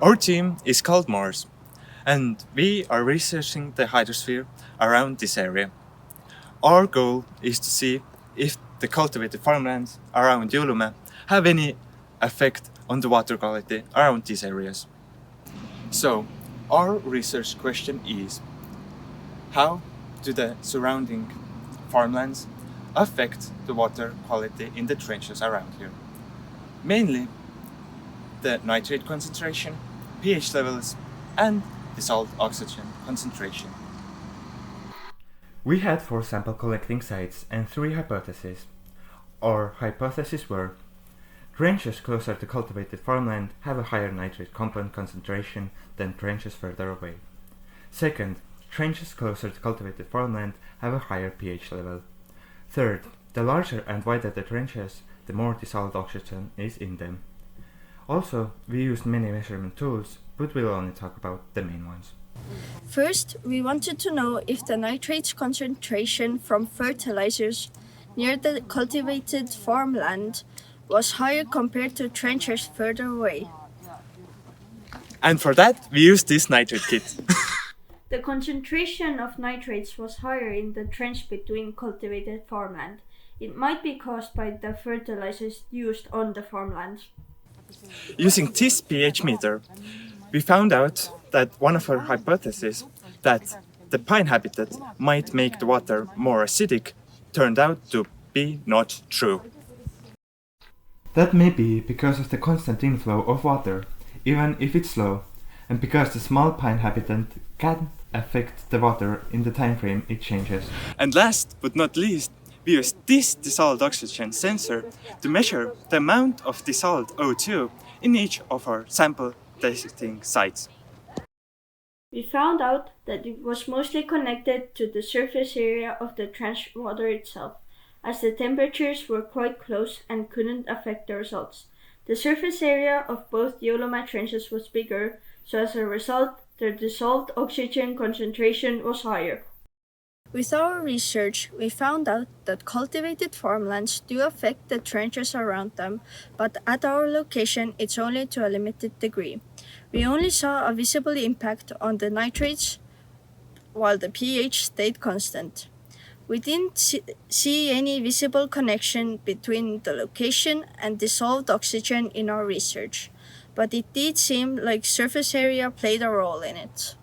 Our team is called Mars, and we are researching the hydrosphere around this area. Our goal is to see if the cultivated farmlands around Jõulumäe have any effect on the water quality around these areas. So, our research question is, how do the surrounding farmlands affect the water quality in the trenches around here? Mainly the nitrate concentration, pH levels, and dissolved oxygen concentration. We had 4 sample collecting sites and 3 hypotheses. Our hypotheses were: trenches closer to cultivated farmland have a higher nitrate compound concentration than trenches further away. Second, trenches closer to cultivated farmland have a higher pH level. Third, the larger and wider the trenches, the more dissolved oxygen is in them. Also, we used many measurement tools, but we'll only talk about the main ones. First, we wanted to know if the nitrates concentration from fertilizers near the cultivated farmland was higher compared to trenches further away. And for that, we used this nitrate kit. The concentration of nitrates was higher in the trench between cultivated farmland. It might be caused by the fertilizers used on the farmlands. Using this pH meter, we found out that one of our hypotheses, that the pine habitat might make the water more acidic, turned out to be not true. That may be because of the constant inflow of water, even if it's slow, and because the small pine habitat can affect the water in the time frame it changes. And last but not least, we used this dissolved oxygen sensor to measure the amount of dissolved O2 in each of our sample testing sites. We found out that it was mostly connected to the surface area of the trench water itself, as the temperatures were quite close and couldn't affect the results. The surface area of both Jõulumäe trenches was bigger, so as a result, the dissolved oxygen concentration was higher. With our research, we found out that cultivated farmlands do affect the trenches around them, but at our location it's only to a limited degree. We only saw a visible impact on the nitrates, while the pH stayed constant. We didn't see any visible connection between the location and dissolved oxygen in our research, but it did seem like surface area played a role in it.